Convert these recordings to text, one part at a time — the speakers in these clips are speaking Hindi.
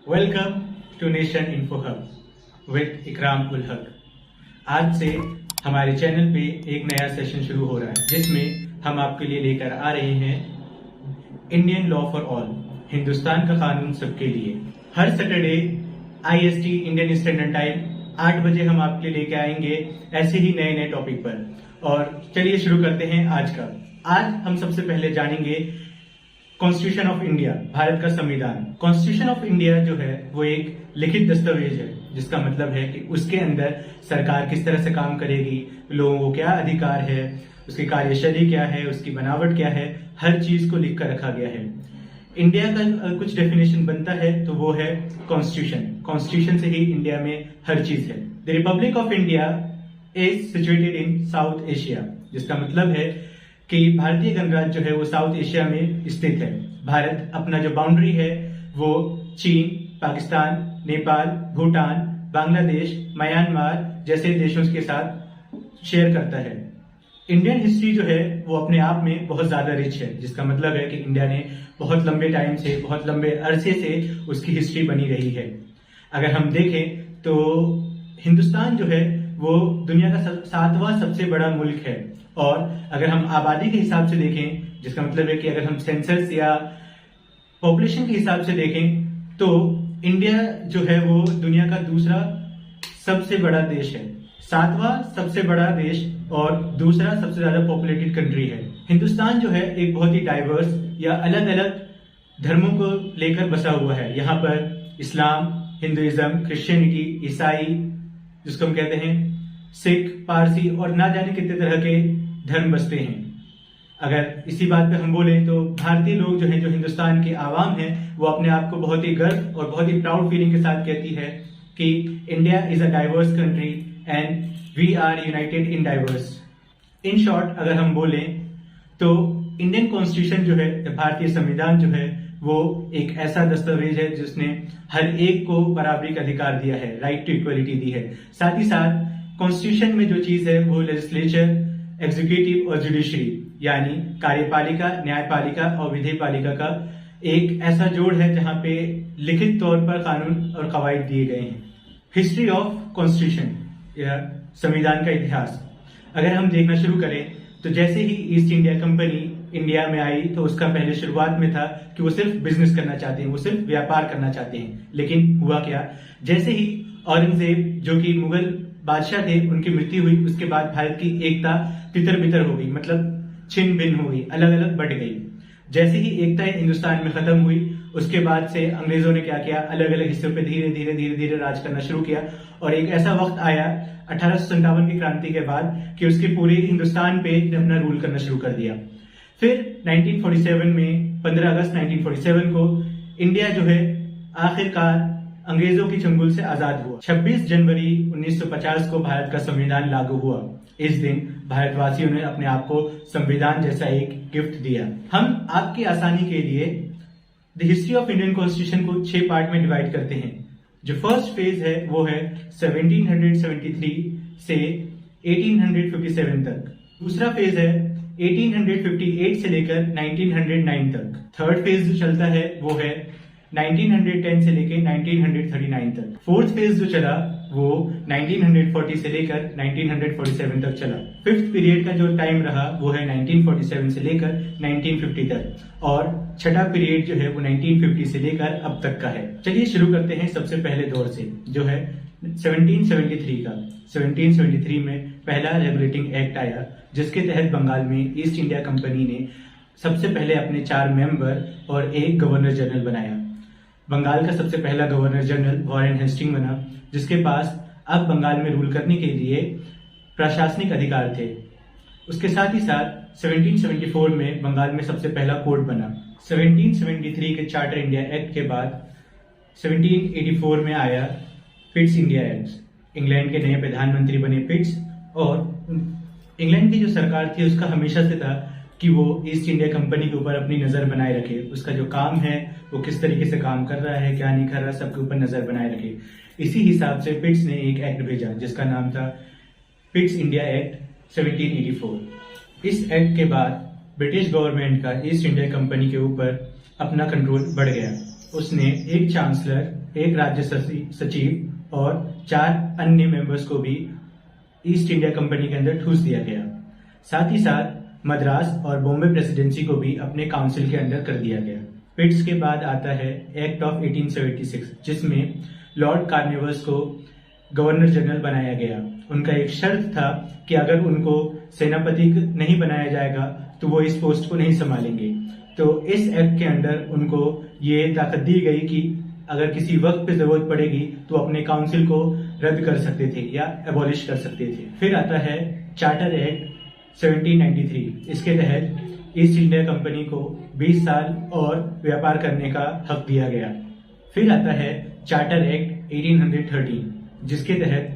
Welcome to nation info hub with Ikram ul हक। आज से हमारे चैनल पे एक नया सेशन शुरू हो रहा है जिसमें हम आपके लिए लेकर आ रहे हैं Indian law for all, Hindustan का कानून सबके लिए। हर Saturday IST Indian standard time 8 बजे हम आपके लिए लेके आएंगे ऐसे ही नए नए टॉपिक पर। और चलिए शुरू करते हैं आज का। आज हम सबसे पहले जानेंगे कॉन्स्टिट्यूशन ऑफ इंडिया, भारत का संविधान। कॉन्स्टिट्यूशन ऑफ इंडिया जो है वो एक लिखित दस्तावेज है, जिसका मतलब है कि उसके अंदर सरकार किस तरह से काम करेगी, लोगों को क्या अधिकार है, उसकी कार्यशैली क्या है, उसकी बनावट क्या है, हर चीज को लिख कर रखा गया है। इंडिया का कुछ डेफिनेशन बनता है तो वो है कॉन्स्टिट्यूशन। कॉन्स्टिट्यूशन से ही इंडिया में हर चीज है। The Republic of India is situated in south Asia, जिसका मतलब है कि भारतीय गणराज्य जो है वो साउथ एशिया में स्थित है। भारत अपना जो बाउंड्री है वो चीन, पाकिस्तान, नेपाल, भूटान, बांग्लादेश, म्यांमार जैसे देशों के साथ शेयर करता है। इंडियन हिस्ट्री जो है वो अपने आप में बहुत ज्यादा रिच है, जिसका मतलब है कि इंडिया ने बहुत लंबे टाइम से, बहुत लंबे अरसे से उसकी हिस्ट्री बनी रही है। अगर हम देखें तो हिंदुस्तान जो है वो दुनिया का 7वां सबसे बड़ा मुल्क है। और अगर हम आबादी के हिसाब से देखें, जिसका मतलब है कि अगर हम सेंसस या पॉपुलेशन के हिसाब से देखें तो इंडिया जो है वो दुनिया का दूसरा सबसे बड़ा देश है। 7वां सबसे बड़ा देश और दूसरा सबसे ज्यादा पॉपुलेटेड कंट्री है। हिंदुस्तान जो है एक बहुत ही डाइवर्स या अलग अलग धर्मों को लेकर बसा हुआ है। यहाँ पर इस्लाम, हिंदुइज्म, क्रिश्चियनिटी, ईसाई जिसको हम कहते हैं, सिख, पारसी और ना जाने कितने तरह के धर्म बसते हैं। अगर इसी बात पे हम बोले तो भारतीय लोग जो हैं, जो हिंदुस्तान के आवाम हैं, वो अपने आप को बहुत ही गर्व और बहुत ही प्राउड फीलिंग के साथ कहती है कि India is a diverse country and we are united in diverse. In short अगर हम बोलें तो इंडियन कॉन्स्टिट्यूशन जो है, भारतीय संविधान जो है, वो एक ऐसा दस्तावेज है जिसने हर एक को बराबरी का अधिकार दिया है, राइट टू इक्वलिटी दी है। साथ ही साथ कॉन्स्टिट्यूशन में जो चीज है वो लेजिस्लेचर, एग्जीक्यूटिव और जुडिशरी यानी कार्यपालिका, न्यायपालिका और विधिपालिका का एक ऐसा जोड़ है जहां पे लिखित तौर पर कानून और कवायद दिए गए हैं। हिस्ट्री ऑफ कॉन्स्टिट्यूशन या संविधान का इतिहास अगर हम देखना शुरू करें तो जैसे ही ईस्ट इंडिया कंपनी इंडिया में आई तो उसका पहले शुरुआत में था कि वो सिर्फ बिजनेस करना चाहते हैं, वो सिर्फ व्यापार करना चाहते हैं। लेकिन हुआ क्या, जैसे ही औरंगजेब जो कि मुगल बादशाह थे उनकी मृत्यु हुई, उसके बाद भारत की एकता तितर बितर हो गई, मतलब छिन्न भिन्न हो गई, अलग अलग बट गई। जैसे ही एकता हिंदुस्तान में खत्म हुई उसके बाद से अंग्रेजों ने क्या किया, अलग अलग हिस्सों पे धीरे धीरे धीरे धीरे राज करना शुरू किया। और एक ऐसा वक्त आया 1857 की क्रांति के बाद कि उसके पूरे हिंदुस्तान पे अपना रूल करना शुरू कर दिया। फिर 1947 में 15 अगस्त 1947 को इंडिया जो है आखिरकार अंग्रेजों की चंगुल से आजाद हुआ। 26 जनवरी 1950 को भारत का संविधान लागू हुआ। इस दिन भारतवासियों ने अपने आप को संविधान जैसा एक गिफ्ट दिया। हम आपकी आसानी के लिए the history of Indian constitution को 6 पार्ट में डिवाइड करते हैं। जो फर्स्ट फेज है वो है 1773 से 1857 तक। दूसरा फेज है 1858 से लेकर 1909 तक। थर्ड फेज जो चलता है वो है 1910 से लेकर 1939 तक। फोर्थ फेज जो चला वो 1940 से लेकर 1947 तक चला। फिफ्थ पीरियड का जो टाइम रहा वो है 1947 से लेकर 1950 तक। और छठा पीरियड जो है वो 1950 से लेकर अब तक का है। चलिए शुरू करते हैं सबसे पहले दौर से, जो है 1773 का। 1773 में पहला रेगुलेटिंग एक्ट आया, जिसके तहत बंगाल में ईस्ट इंडिया कंपनी ने सबसे पहले अपने 4 मेंबर और एक गवर्नर जनरल बनाया। बंगाल का सबसे पहला गवर्नर जनरल वॉरेन हेस्टिंग बना, जिसके पास अब बंगाल में रूल करने के लिए प्रशासनिक अधिकार थे। उसके साथ ही साथ 1774 में बंगाल में सबसे पहला कोर्ट बना। 1773 के चार्टर इंडिया एक्ट के बाद 1784 में आया पिट्स इंडिया एक्ट। इंग्लैंड के नए प्रधानमंत्री बने पिट्स, और इंग्लैंड की जो सरकार थी उसका हमेशा से था कि वो ईस्ट इंडिया कंपनी के ऊपर अपनी नजर बनाए रखे। उसका जो काम है वो किस तरीके से काम कर रहा है, क्या नहीं कर रहा, सबके ऊपर नजर बनाए रखे। इसी हिसाब से पिट्स ने एक एक्ट भेजा जिसका नाम था पिट्स इंडिया एक्ट 1784। इस एक्ट के बाद ब्रिटिश गवर्नमेंट का ईस्ट इंडिया कंपनी के ऊपर अपना कंट्रोल बढ़ गया। उसने एक चांसलर, एक राज्य सचिव और 4 अन्य मेंबर्स को भी ईस्ट इंडिया कंपनी के अंदर ठूस दिया गया। साथ ही साथ मद्रास और बॉम्बे प्रेसिडेंसी को भी अपने काउंसिल के अंदर कर दिया गया। पिट्स के बाद आता है एक्ट ऑफ 1876, जिसमें लॉर्ड कार्निवल्स को गवर्नर जनरल बनाया गया। उनका एक शर्त था कि अगर उनको सेनापति नहीं बनाया जाएगा तो वो इस पोस्ट को नहीं संभालेंगे। तो इस एक्ट के अंदर उनको ये ताकत दी गई कि अगर किसी वक्त पे जरूरत पड़ेगी तो अपने काउंसिल को रद्द कर सकते थे या एबॉलिश कर सकते थे। फिर आता है चार्टर एक्ट 1793। इसके तहत ईस्ट इंडिया कंपनी को 20 साल और व्यापार करने का हक दिया गया। फिर आता है चार्टर एक्ट 1813, जिसके तहत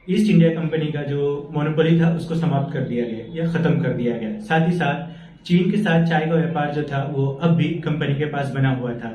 ईस्ट इंडिया कंपनी का जो मोनोपोली था उसको समाप्त कर दिया गया या खत्म कर दिया गया। साथ ही साथ चीन के साथ चाय का व्यापार जो था वो अब भी कंपनी के पास बना हुआ था।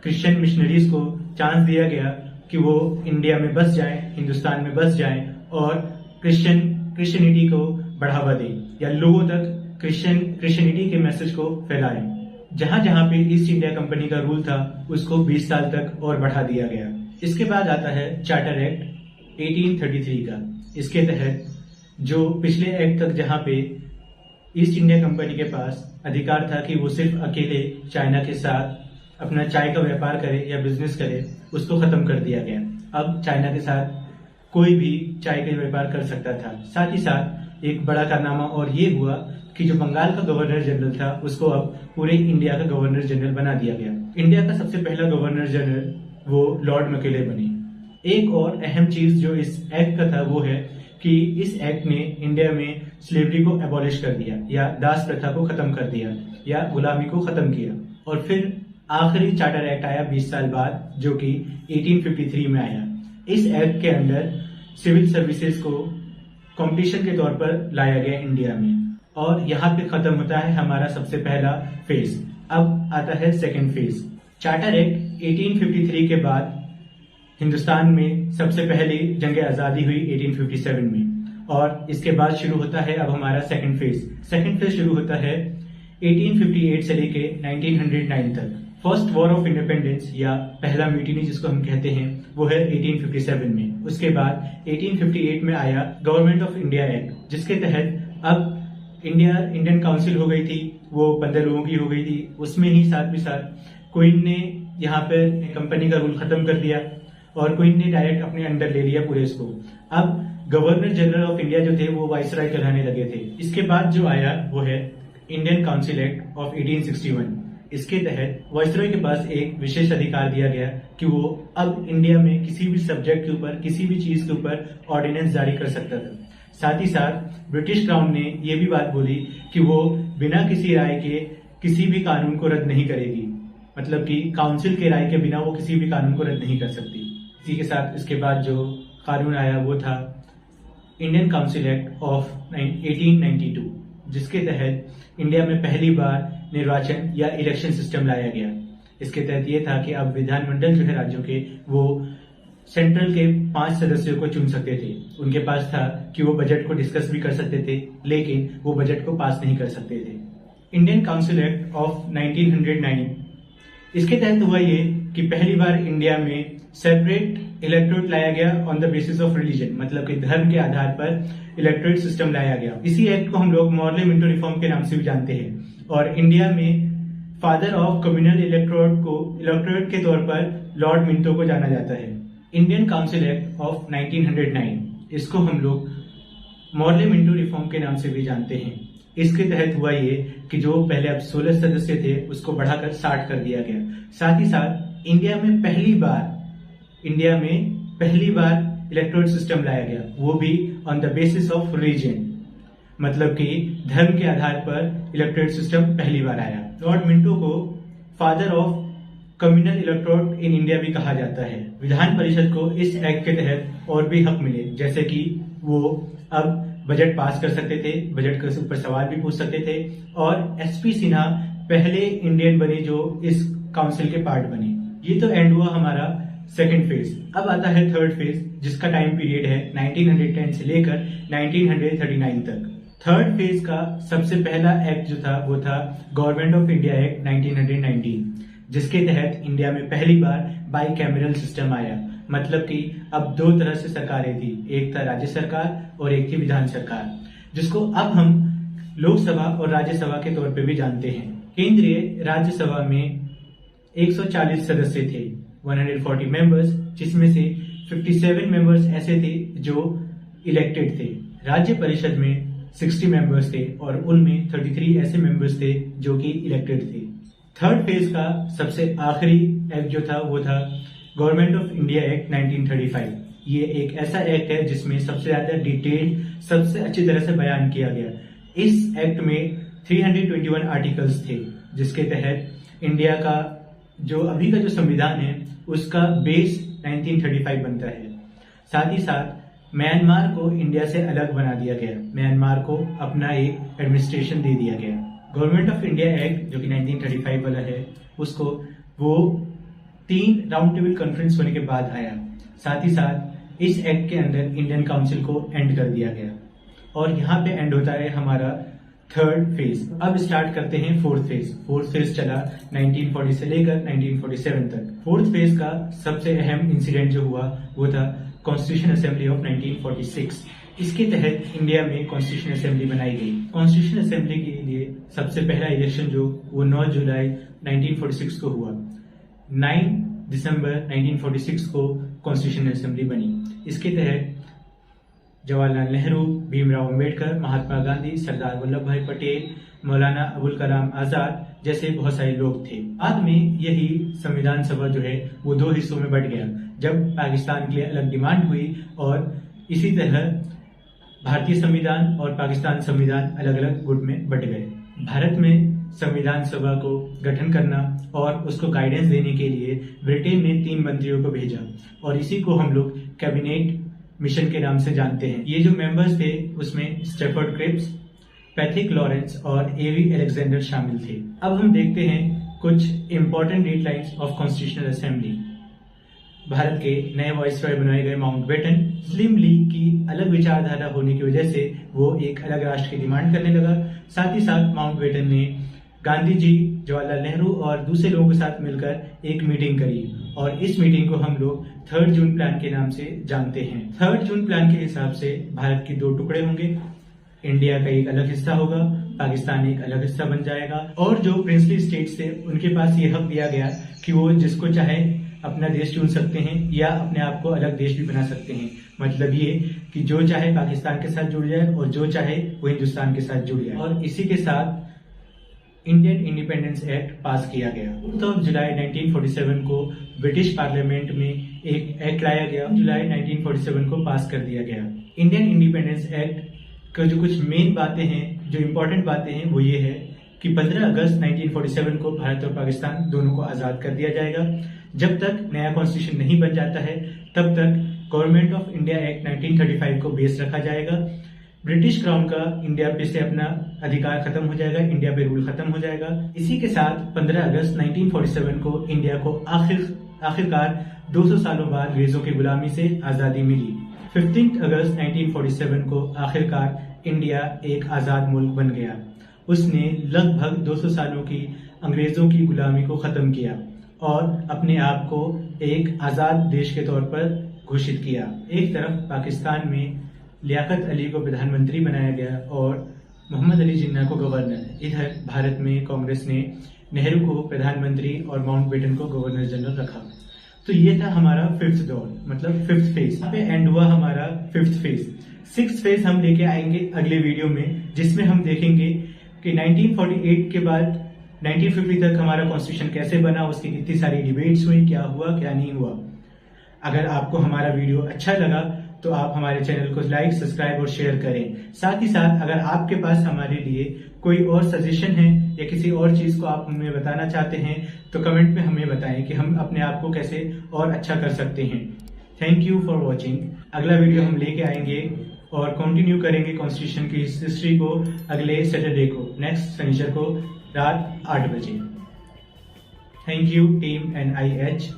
क्रिश्चियन मिशनरीज को चांस दिया गया कि वो इंडिया में बस जाएं, हिंदुस्तान में बस जाएं और क्रिश्चियनिटी को बढ़ावा दें या लोगों तक क्रिश्चियनिटी के मैसेज को फैलाएं। जहां जहां पे ईस्ट इंडिया कंपनी का रूल था उसको 20 साल तक और बढ़ा दिया गया। इसके बाद आता है चार्टर एक्ट 1833 का। इसके तहत जो पिछले एक्ट तक जहां पे ईस्ट इंडिया कंपनी के पास अधिकार था कि वो सिर्फ अकेले चाइना के साथ अपना चाय का व्यापार करे या बिजनेस करे, उसको खत्म कर दिया गया। अब चाइना के साथ कोई भी चाय का व्यापार कर सकता था। साथ ही साथ एक बड़ा कारनामा और ये हुआ कि जो बंगाल का गवर्नर जनरल था उसको अब पूरे इंडिया का गवर्नर जनरल बना दिया गया। इंडिया का सबसे पहला गवर्नर जनरल वो लॉर्ड मैकेले बने। एक और अहम चीज जो इस एक्ट का था वो है कि इस एक्ट ने इंडिया में स्लेवरी को एबॉलिश कर दिया या दास प्रथा को खत्म कर दिया या गुलामी को खत्म किया। और फिर आखिरी चार्टर एक्ट आया 20 साल बाद, जो कि 1853 में आया। इस एक्ट के अंदर सिविल सर्विसेज को कंपटीशन के तौर पर लाया गया इंडिया में और यहाँ पे खत्म होता है हमारा सबसे पहला फेज। अब आता है सेकेंड फेज। चार्टर एक्ट 1853 के बाद हिंदुस्तान में सबसे पहले जंग आजादी हुई 1857 में और इसके बाद शुरू होता है अब हमारा सेकंड फेज। सेकंड फेज शुरू होता है 1858 से लेके 1909 तक। फर्स्ट वॉर ऑफ इंडिपेंडेंस या पहला म्यूटिनी जिसको हम कहते हैं वो है 1857 में। उसके बाद 1858 में आया गवर्नमेंट ऑफ इंडिया एक्ट, जिसके तहत अब इंडियन काउंसिल हो गई थी, वो 15 लोगों की हो गई थी। उसमें ही साथ में साथ क्वीन ने यहाँ पे कंपनी का रूल खत्म कर दिया और क्वीन ने डायरेक्ट अपने अंडर ले लिया पूरे इसको। अब गवर्नर जनरल ऑफ इंडिया जो थे वो वाइसराय कहलाने लगे थे। इसके बाद जो आया वो है इंडियन काउंसिल एक्ट ऑफ 1861। इसके तहत वाइसराय के पास एक विशेष अधिकार दिया गया कि वो अब इंडिया में किसी भी सब्जेक्ट के ऊपर, किसी भी चीज के ऊपर ऑर्डिनेंस जारी कर सकता था। साथ ही साथ ब्रिटिश क्राउन ने ये भी बात बोली कि वो बिना किसी राय के किसी भी कानून को रद्द नहीं करेगी, मतलब कि काउंसिल के राय के बिना वो किसी भी कानून को रद्द नहीं कर सकती। इसी के साथ इसके बाद जो कानून आया वो था इंडियन काउंसिल एक्ट ऑफ 1892, जिसके तहत इंडिया में पहली बार निर्वाचन या इलेक्शन सिस्टम लाया गया। इसके तहत ये था कि अब विधानमंडल जो है राज्यों के वो सेंट्रल के 5 सदस्यों को चुन सकते थे। उनके पास था कि वो बजट को डिस्कस भी कर सकते थे, लेकिन वो बजट को पास नहीं कर सकते थे। इंडियन काउंसिल एक्ट ऑफ 1909, इसके तहत हुआ ये कि पहली बार इंडिया में सेपरेट इलेक्टोरेट लाया गया on the basis of religion, मतलब कि धर्म के आधार पर इलेक्टोरेट सिस्टम लाया गया। इसी एक्ट को हम लोग मॉर्ले मिंटो रिफॉर्म के नाम से भी जानते हैं और इंडिया में फादर ऑफ कम्युनल इलेक्टोरेट के तौर पर लॉर्ड मिंटो को जाना जाता है। इंडियन काउंसिल एक्ट ऑफ 1909, इसको हम लोग मॉर्ले मिंटो रिफॉर्म के नाम से भी जानते हैं। इसके तहत हुआ ये कि जो पहले अब 16 सदस्य थे उसको बढ़ाकर 60 कर दिया गया। साथ ही साथ इंडिया में पहली बार इलेक्टोरेट सिस्टम लाया गया, वो भी on the basis of religion, मतलब कि धर्म के आधार पर इलेक्टोरेट सिस्टम पहली बार आया। लॉर्ड मिंटो को father of communal electorate in India भी कहा जाता है। विधान परिषद को इस एक्ट के तहत और भी हक मिले, जैसे कि वो अब बजट पास कर सकते थे, बजट के ऊपर सवाल भी पूछ सकते थे और एसपी सिन्हा पहले इंडियन बने जो इस काउंसिल के पार्ट बने। ये तो एंड हुआ हमारा सेकंड फेज। अब आता है थर्ड फेज, जिसका टाइम पीरियड है 1910 से लेकर 1939 तक। थर्ड फेज का सबसे पहला एक्ट जो था वो था गवर्नमेंट ऑफ इंडिया एक्ट 1919। जिसके तहत इंडिया में पहली बार बाई कैमरल सिस्टम आया। मतलब कि अब दो तरह से सरकारें थी, एक था राज्य सरकार और एक थी विधान सरकार, जिसको अब हम लोकसभा और राज्यसभा के तौर पे भी जानते हैं। केंद्रीय राज्यसभा में 140 सदस्य थे, 140 मेंबर्स, जिसमें से 57 मेंबर्स ऐसे थे जो इलेक्टेड थे। राज्य परिषद में 60 मेंबर्स थे और उनमें 33 ऐसे मेंबर्स थे जो कि इलेक्टेड थे। थर्ड फेज का सबसे आखिरी एक्ट जो था वो था गवर्नमेंट ऑफ इंडिया एक्ट 1935। ये एक ऐसा एक्ट है जिसमें सबसे ज्यादा डिटेल्ड, सबसे अच्छी तरह से बयान किया गया। इस एक्ट में 321 आर्टिकल्स थे, जिसके तहत इंडिया का जो अभी का जो संविधान है उसका बेस 1935 बनता है। साथ ही साथ म्यांमार को इंडिया से अलग बना दिया गया, म्यांमार को अपना एक एडमिनिस्ट्रेशन दे दिया गया। गवर्नमेंट ऑफ इंडिया एक्ट जो कि 1935 वाला है, उसको वो 3 राउंड टेबल कॉन्फ्रेंस होने के बाद आया। साथ ही साथ इस एक्ट के अंदर इंडियन काउंसिल को एंड कर दिया गया और यहाँ पे एंड होता है हमारा थर्ड फेज। अब स्टार्ट करते हैं फोर्थ फेज। फोर्थ फेज चला 1940 से लेकर 1947 तक। फोर्थ फेज का सबसे अहम इंसिडेंट जो हुआ वो था कॉन्स्टिट्यूशन असेंबली ऑफ 1946। इसके तहत इंडिया में कॉन्स्टिट्यूशन असेंबली बनाई गई। कॉन्स्टिट्यूशन असेंबली के लिए सबसे पहला इलेक्शन जो वो 9 जुलाई 1946 को हुआ। 9 दिसंबर 1946 को कॉन्स्टिट्यूशन असेंबली बनी। इसके तहत जवाहरलाल नेहरू, भीमराव अंबेडकर, महात्मा गांधी, सरदार वल्लभ भाई पटेल, मौलाना अबुल कलाम आजाद जैसे बहुत सारे लोग थे। बाद में यही संविधान सभा जो है वो 2 हिस्सों में बट गया, जब पाकिस्तान के लिए अलग डिमांड हुई और इसी तरह भारतीय संविधान और पाकिस्तान संविधान अलग अलग गुट में बट गए। भारत में संविधान सभा को गठन करना और उसको गाइडेंस देने के लिए ब्रिटेन ने 3 मंत्रियों को भेजा और इसी को हम लोग कैबिनेट मिशन के नाम से जानते हैं। ये जो मेंबर्स थे उसमें स्टेफर्ड क्रिप्स, पैट्रिक लॉरेंस और एवी अलेक्जेंडर शामिल थे। अब हम देखते हैं कुछ important deadlines of constitutional assembly. Bharat के नए वाइसरॉय बनाए गए माउंटबेटन, मुस्लिम लीग की अलग विचारधारा होने की वजह से वो एक अलग राष्ट्र की डिमांड करने लगा। साथ ही साथ माउंटबेटन ने गांधी जी, जवाहरलाल नेहरू और दूसरे लोगों के साथ मिलकर एक मीटिंग करी और इस मीटिंग को हम लोग 3rd जून प्लान के नाम से जानते हैं। 3rd जून प्लान के हिसाब से भारत के 2 टुकड़े होंगे, इंडिया का एक अलग हिस्सा होगा, पाकिस्तान एक अलग हिस्सा बन जाएगा और जो प्रिंसली स्टेट्स थे उनके पास ये हक दिया गया कि वो जिसको चाहे अपना देश चुन सकते हैं या अपने आप को अलग देश भी बना सकते हैं। मतलब ये कि जो चाहे पाकिस्तान के साथ जुड़ जाए और जो चाहे वो हिंदुस्तान के साथ जुड़ जाए। और इसी के साथ इंडियन इंडिपेंडेंस एक्ट पास किया गया। 4 जुलाई 1947 को ब्रिटिश पार्लियामेंट में एक एक्ट लाया गया, जुलाई 1947 को पास कर दिया गया। इंडियन इंडिपेंडेंस एक्ट का जो कुछ मेन बातें हैं, जो इम्पोर्टेंट बातें हैं, वो ये है कि 15 अगस्त 1947 को भारत और पाकिस्तान दोनों को आजाद कर दिया जाएगा। जब तक नया कॉन्स्टिट्यूशन नहीं बन जाता है तब तक गवर्नमेंट ऑफ इंडिया एक्ट 1935 को बेस रखा जाएगा। ब्रिटिश क्राउन का इंडिया पे से अपना अधिकार खत्म हो जाएगा, इंडिया पे रूल खत्म हो जाएगा। इसी के साथ 15 अगस्त 1947 को इंडिया को आखिरकार 200 सालों बाद अंग्रेजों की गुलामी से आजादी मिली। 15 अगस्त 1947 को आखिरकार इंडिया एक आजाद मुल्क बन गया। उसने लगभग 200 सालों की अंग्रेजों की गुलामी को खत्म किया और अपने आप को एक आजाद देश के तौर पर घोषित किया। एक तरफ पाकिस्तान में लियाकत अली को प्रधानमंत्री बनाया गया और मोहम्मद अली जिन्ना को गवर्नर। इधर भारत में कांग्रेस ने नेहरू को प्रधानमंत्री और माउंटबेटन को गवर्नर जनरल रखा। तो ये था हमारा 5th दौर, मतलब 5th फेज। यहाँ पे एंड हुआ हमारा 5th फेज। 6th फेज हम लेके आएंगे अगले वीडियो में, जिसमें हम देखेंगे कि 1948 के बाद 1950 तक हमारा कॉन्स्टिट्यूशन कैसे बना, उसकी कितनी सारी डिबेट्स हुई, क्या हुआ क्या नहीं हुआ। अगर आपको हमारा वीडियो अच्छा लगा तो आप हमारे चैनल को लाइक, सब्सक्राइब और शेयर करें। साथ ही साथ अगर आपके पास हमारे लिए कोई और सजेशन है या किसी और चीज को आप हमें बताना चाहते हैं तो कमेंट में हमें बताएं कि हम अपने आप को कैसे और अच्छा कर सकते हैं। Thank you for watching. अगला वीडियो हम लेके आएंगे और कंटिन्यू करेंगे कॉन्स्टिट्यूशन की हिस्ट्री को अगले सैटरडे को, नेक्स्ट शनिवार को रात 8 बजे। Thank you team NIH।